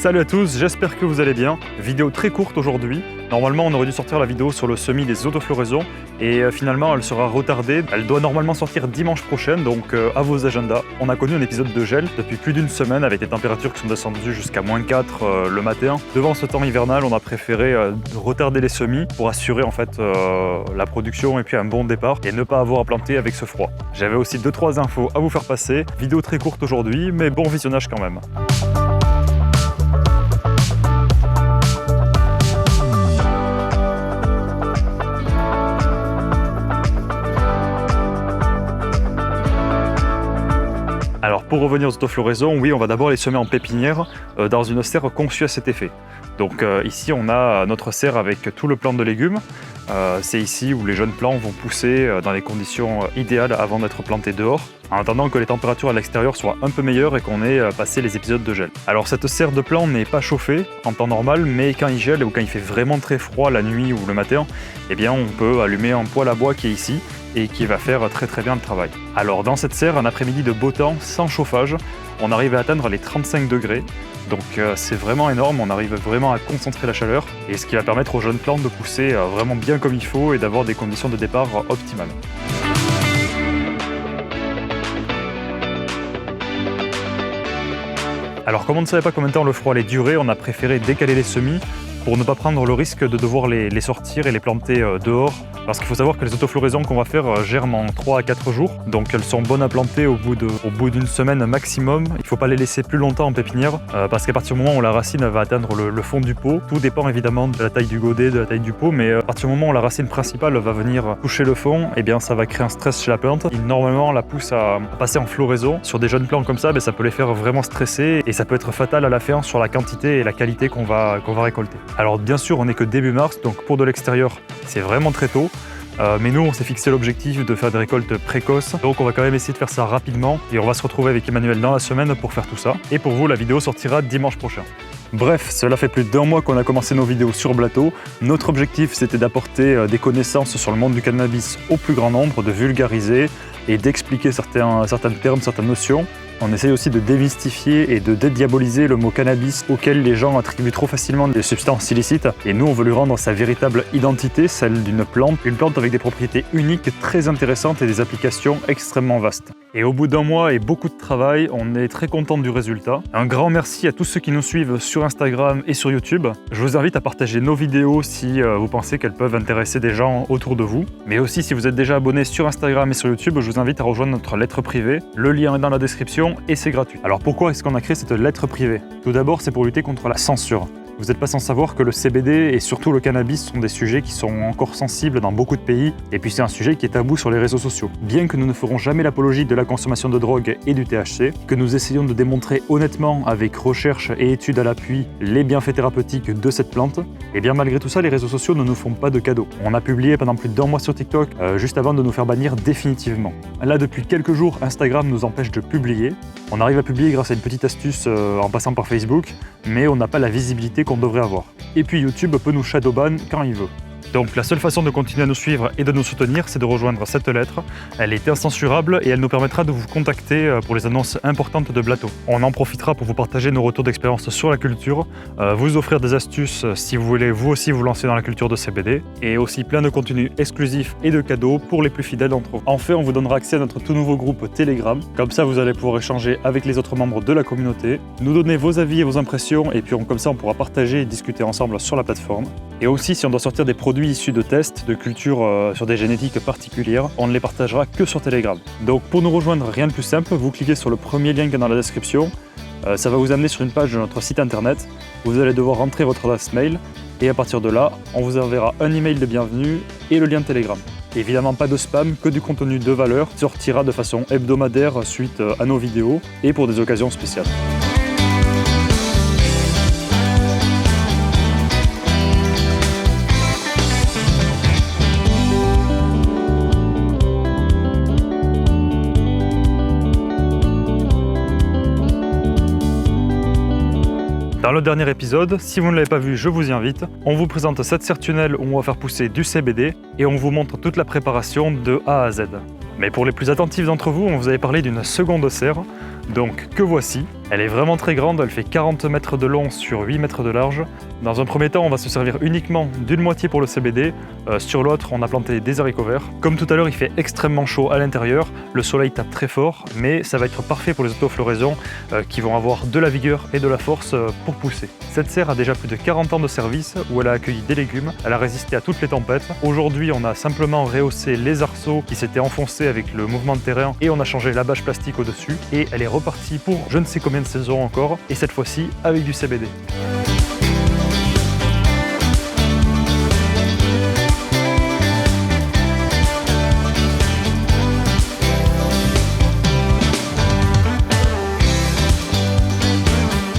Salut à tous, j'espère que vous allez bien. Vidéo très courte aujourd'hui. Normalement on aurait dû sortir la vidéo sur le semis des autofloraisons et finalement elle sera retardée. Elle doit normalement sortir dimanche prochain, donc à vos agendas. On a connu un épisode de gel depuis plus d'une semaine avec des températures qui sont descendues jusqu'à -4 le matin. Devant ce temps hivernal, on a préféré retarder les semis pour assurer en fait la production et puis un bon départ et ne pas avoir à planter avec ce froid. J'avais aussi 2-3 infos à vous faire passer. Vidéo très courte aujourd'hui, mais bon visionnage quand même. Alors pour revenir aux autofloraisons, oui, on va d'abord les semer en pépinière dans une serre conçue à cet effet. Donc ici on a notre serre avec tout le plant de légumes. C'est ici où les jeunes plants vont pousser dans les conditions idéales avant d'être plantés dehors, en attendant que les températures à l'extérieur soient un peu meilleures et qu'on ait passé les épisodes de gel. Alors cette serre de plants n'est pas chauffée en temps normal, mais quand il gèle ou quand il fait vraiment très froid la nuit ou le matin, eh bien on peut allumer un poêle à bois qui est ici et qui va faire très bien le travail. Alors dans cette serre, un après-midi de beau temps, sans chauffage, on arrive à atteindre les 35 degrés. Donc c'est vraiment énorme, on arrive vraiment à concentrer la chaleur et ce qui va permettre aux jeunes plantes de pousser vraiment bien comme il faut et d'avoir des conditions de départ optimales. Alors comme on ne savait pas combien de temps le froid allait durer, on a préféré décaler les semis pour ne pas prendre le risque de devoir les sortir et les planter dehors. Parce qu'il faut savoir que les autofloraisons qu'on va faire germent en 3 à 4 jours. Donc elles sont bonnes à planter au bout d'une semaine maximum. Il ne faut pas les laisser plus longtemps en pépinière parce qu'à partir du moment où la racine va atteindre le fond du pot, tout dépend évidemment de la taille du godet, de la taille du pot, mais à partir du moment où la racine principale va venir toucher le fond, eh bien ça va créer un stress chez la plante. Et normalement la pousse à passer en floraison. Sur des jeunes plants comme ça, ça peut les faire vraiment stresser et ça peut être fatal à la fin sur la quantité et la qualité qu'on va récolter. Alors bien sûr on n'est que début mars, donc pour de l'extérieur c'est vraiment très tôt. Mais nous on s'est fixé l'objectif de faire des récoltes précoces, donc on va quand même essayer de faire ça rapidement et on va se retrouver avec Emmanuel dans la semaine pour faire tout ça. Et pour vous la vidéo sortira dimanche prochain. Bref, cela fait plus d'1 mois qu'on a commencé nos vidéos sur Blato. Notre objectif c'était d'apporter des connaissances sur le monde du cannabis au plus grand nombre, de vulgariser et d'expliquer certains termes, certaines notions. On essaye aussi de démystifier et de dédiaboliser le mot cannabis auquel les gens attribuent trop facilement des substances illicites. Et nous, on veut lui rendre sa véritable identité, celle d'une plante. Une plante avec des propriétés uniques, très intéressantes et des applications extrêmement vastes. Et au bout d'1 mois et beaucoup de travail, on est très content du résultat. Un grand merci à tous ceux qui nous suivent sur Instagram et sur YouTube. Je vous invite à partager nos vidéos si vous pensez qu'elles peuvent intéresser des gens autour de vous. Mais aussi, si vous êtes déjà abonné sur Instagram et sur YouTube, je vous invite à rejoindre notre lettre privée. Le lien est dans la description. Et c'est gratuit. Alors pourquoi est-ce qu'on a créé cette lettre privée? Tout d'abord, c'est pour lutter contre la censure. Vous n'êtes pas sans savoir que le CBD et surtout le cannabis sont des sujets qui sont encore sensibles dans beaucoup de pays, et puis c'est un sujet qui est tabou sur les réseaux sociaux. Bien que nous ne ferons jamais l'apologie de la consommation de drogue et du THC, que nous essayons de démontrer honnêtement avec recherche et études à l'appui les bienfaits thérapeutiques de cette plante, et bien malgré tout ça, les réseaux sociaux ne nous font pas de cadeaux. On a publié pendant plus d'1 mois sur TikTok, juste avant de nous faire bannir définitivement. Là, depuis quelques jours, Instagram nous empêche de publier. On arrive à publier grâce à une petite astuce en passant par Facebook, mais on n'a pas la visibilité qu'on devrait avoir. Et puis YouTube peut nous shadowban quand il veut. Donc la seule façon de continuer à nous suivre et de nous soutenir, c'est de rejoindre cette lettre. Elle est incensurable et elle nous permettra de vous contacter pour les annonces importantes de Blato. On en profitera pour vous partager nos retours d'expérience sur la culture, vous offrir des astuces si vous voulez vous aussi vous lancer dans la culture de CBD, et aussi plein de contenus exclusifs et de cadeaux pour les plus fidèles d'entre vous. Enfin, on vous donnera accès à notre tout nouveau groupe Telegram. Comme ça, vous allez pouvoir échanger avec les autres membres de la communauté, nous donner vos avis et vos impressions, et puis comme ça, on pourra partager et discuter ensemble sur la plateforme. Et aussi, si on doit sortir des produits issus de tests, de cultures sur des génétiques particulières, on ne les partagera que sur Telegram. Donc pour nous rejoindre, rien de plus simple, vous cliquez sur le premier lien qui est dans la description, ça va vous amener sur une page de notre site internet, vous allez devoir rentrer votre adresse mail, et à partir de là, on vous enverra un email de bienvenue et le lien Telegram. Évidemment pas de spam, que du contenu de valeur, qui sortira de façon hebdomadaire suite à nos vidéos, et pour des occasions spéciales. Dans le dernier épisode, si vous ne l'avez pas vu, je vous y invite. On vous présente cette serre tunnel où on va faire pousser du CBD et on vous montre toute la préparation de A à Z. Mais pour les plus attentifs d'entre vous, on vous avait parlé d'une seconde serre Donc que voici. Elle est vraiment très grande, elle fait 40 mètres de long sur 8 mètres de large. Dans un premier temps, on va se servir uniquement d'une moitié pour le CBD. Sur l'autre, on a planté des haricots verts. Comme tout à l'heure, il fait extrêmement chaud à l'intérieur. Le soleil tape très fort, mais ça va être parfait pour les autofloraisons qui vont avoir de la vigueur et de la force pour pousser. Cette serre a déjà plus de 40 ans de service où elle a accueilli des légumes. Elle a résisté à toutes les tempêtes. Aujourd'hui, on a simplement rehaussé les arceaux qui s'étaient enfoncés avec le mouvement de terrain et on a changé la bâche plastique au-dessus. Et elle est repartie pour je ne sais combien de saisons encore, et cette fois-ci avec du CBD.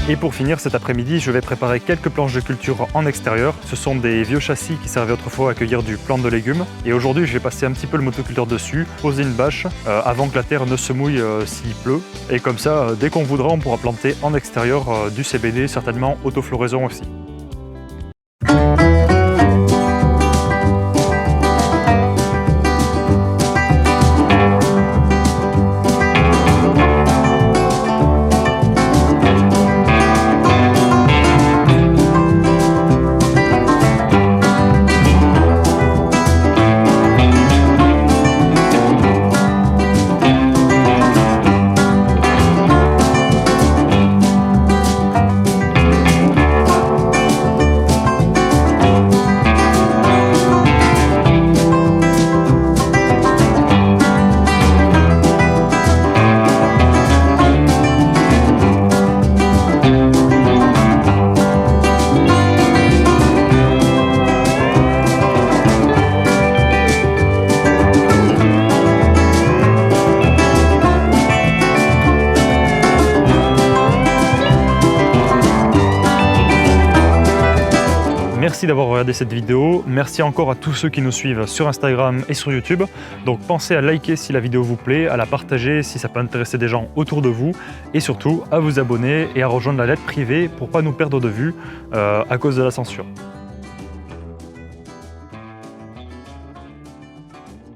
Et pour finir, cet après-midi, je vais préparer quelques planches de culture en extérieur. Ce sont des vieux châssis qui servaient autrefois à accueillir du plant de légumes. Et aujourd'hui, je vais passer un petit peu le motoculteur dessus, poser une bâche avant que la terre ne se mouille s'il pleut. Et comme ça, dès qu'on voudra, on pourra planter en extérieur du CBD, certainement autofloraison aussi. Merci d'avoir regardé cette vidéo, merci encore à tous ceux qui nous suivent sur Instagram et sur YouTube. Donc pensez à liker si la vidéo vous plaît, à la partager si ça peut intéresser des gens autour de vous et surtout à vous abonner et à rejoindre la lettre privée pour ne pas nous perdre de vue à cause de la censure.